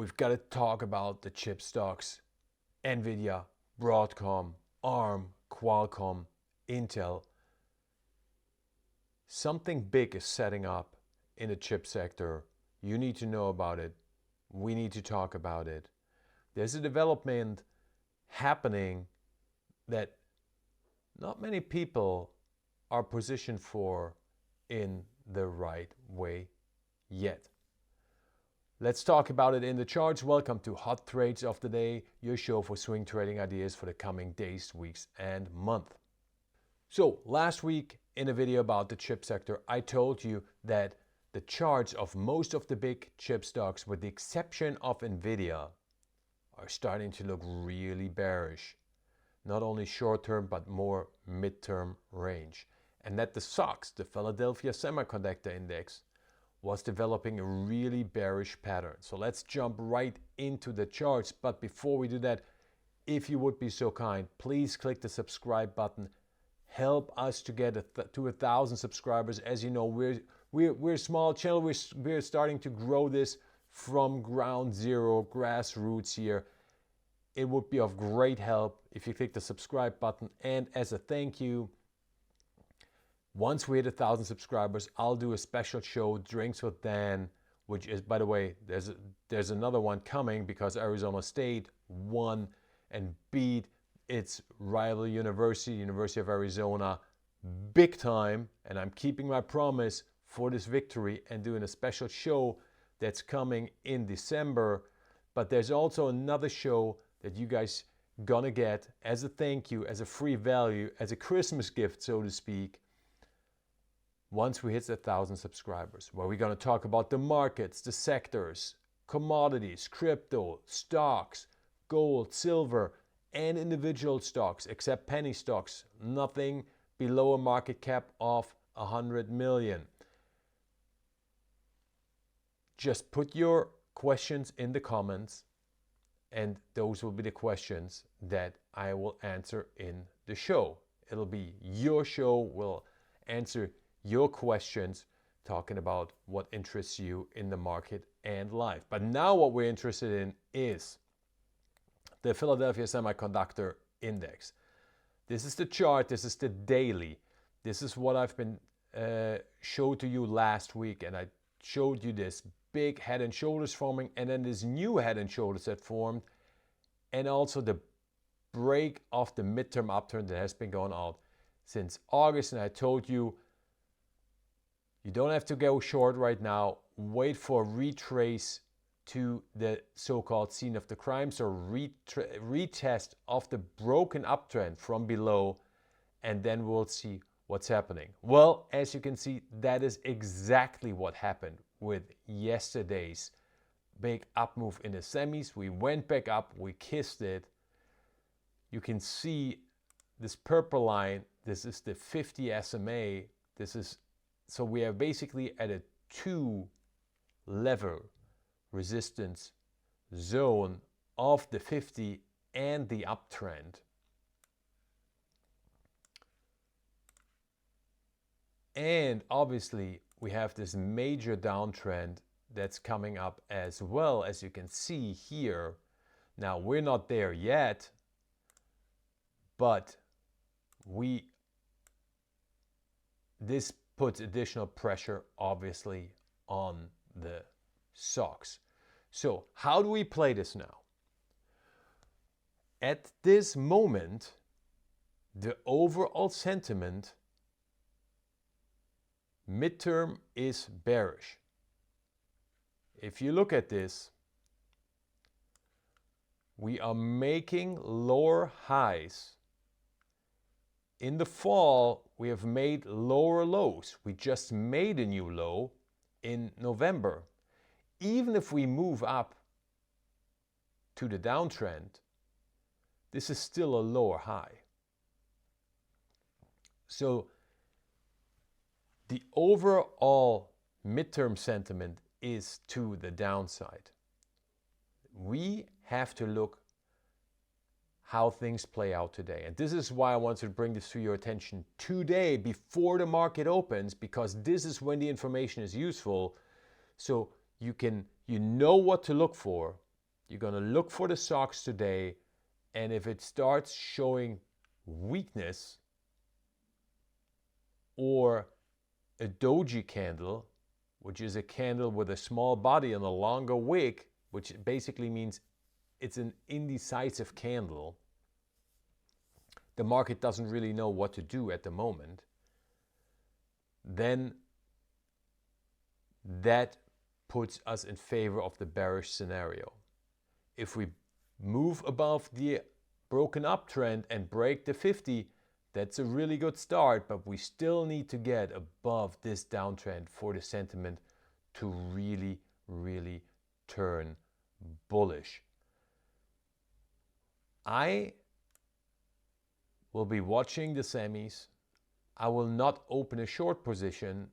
We've got to talk about the chip stocks. Nvidia, Broadcom, ARM, Qualcomm, Intel. Something big is setting up in the chip sector. You need to know about it. We need to talk about it. There's a development happening that not many people are positioned for in the right way yet. Let's talk about it in the charts. Welcome to Hot Trades of the Day, your show for swing trading ideas for the coming days, weeks, and month. So last week in a video about the chip sector, I told you that the charts of most of the big chip stocks, with the exception of Nvidia, are starting to look really bearish. Not only short-term, but more mid-term range. And that the SOX, the Philadelphia Semiconductor Index, was developing a really bearish pattern. So let's jump right into the charts. But before we do that, if you would be so kind, please click the subscribe button. Help us to get to 1,000 subscribers. As you know, we're a small channel. We're starting to grow this from ground zero, grassroots here. It would be of great help if you click the subscribe button. And as a thank you, once we hit 1,000 subscribers, I'll do a special show, Drinks with Dan, which is, by the way, there's another one coming because Arizona State won and beat its rival university, University of Arizona, big time. And I'm keeping my promise for this victory and doing a special show that's coming in December. But there's also another show that you guys gonna get as a thank you, as a free value, as a Christmas gift, so to speak, once we hit 1,000 subscribers, where we're going to talk about the markets, the sectors, commodities, crypto, stocks, gold, silver, and individual stocks, except penny stocks, nothing below a market cap of 100 million. Just put your questions in the comments, and those will be the questions that I will answer in the show. It'll be your show. We'll answer your questions, talking about what interests you in the market and life. But now what we're interested in is the Philadelphia Semiconductor Index. This is the chart. This is the daily. This is what I've been showed to you last week, and I showed you this big head and shoulders forming, and then this new head and shoulders that formed, and also the break of the midterm upturn that has been going on since August. And I told you, you don't have to go short right now. Wait for a retrace to the so-called scene of the crime, so retest of the broken uptrend from below, and then we'll see what's happening. Well, as you can see, that is exactly what happened with yesterday's big up move in the semis. We went back up, we kissed it. You can see this purple line. This is the 50 SMA. So we are basically at a 2-level resistance zone of the 50 and the uptrend. And obviously we have this major downtrend that's coming up as well, as you can see here. Now we're not there yet, but this puts additional pressure, obviously, on the SOX. So how do we play this now? At this moment, the overall sentiment midterm is bearish. If you look at this, we are making lower highs. In the fall, we have made lower lows. We just made a new low in November. Even if we move up to the downtrend, this is still a lower high. So the overall midterm sentiment is to the downside. We have to look how things play out today. And this is why I want to bring this to your attention today before the market opens, because this is when the information is useful. So you know what to look for You're going to look for the stocks today, and if it starts showing weakness or a doji candle, which is a candle with a small body and a longer wick, which basically means it's an indecisive candle, the market doesn't really know what to do at the moment, then that puts us in favor of the bearish scenario. If we move above the broken uptrend and break the 50, that's a really good start, but we still need to get above this downtrend for the sentiment to really, really turn bullish. I will be watching the semis. I will not open a short position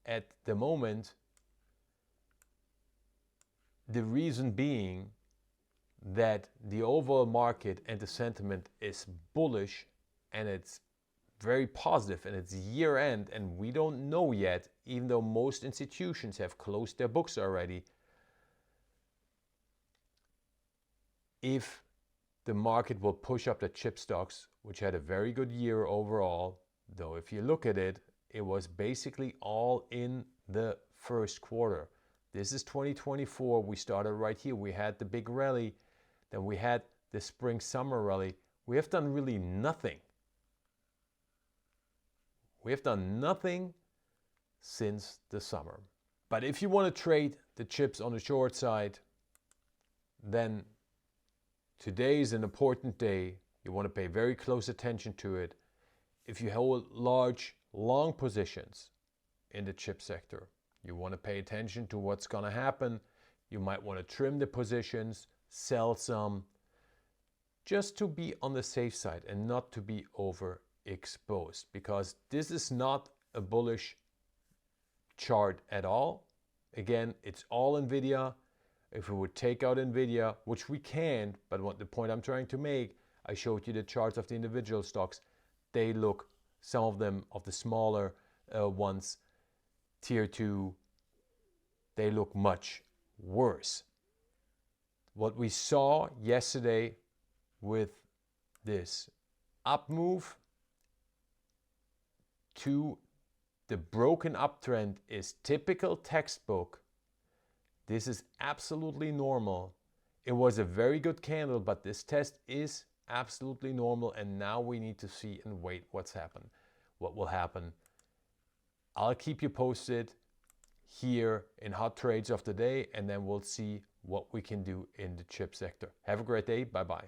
at the moment. The reason being that the overall market and the sentiment is bullish, and it's very positive, and it's year end, and we don't know yet, even though most institutions have closed their books already, if the market will push up the chip stocks, which had a very good year overall, though if you look at it, it was basically all in the first quarter. This is 2024. We started right here. We had the big rally. Then we had the spring-summer rally. We have done really nothing. We have done nothing since the summer. But if you want to trade the chips on the short side, then today is an important day. You want to pay very close attention to it. If you hold large, long positions in the chip sector, you want to pay attention to what's going to happen. You might want to trim the positions, sell some, just to be on the safe side and not to be overexposed, because this is not a bullish chart at all. Again, it's all NVIDIA. If we would take out NVIDIA, which we can, but what the point I'm trying to make, I showed you the charts of the individual stocks. They look, some of them, of the smaller ones, tier 2, they look much worse. What we saw yesterday with this up move to the broken uptrend is typical textbook. This is absolutely normal. It was a very good candle, but this test is absolutely normal, and now we need to see and wait what will happen. I'll keep you posted here in Hot Trades of the Day, and then we'll see what we can do in the chip sector. Have a great day. Bye-bye.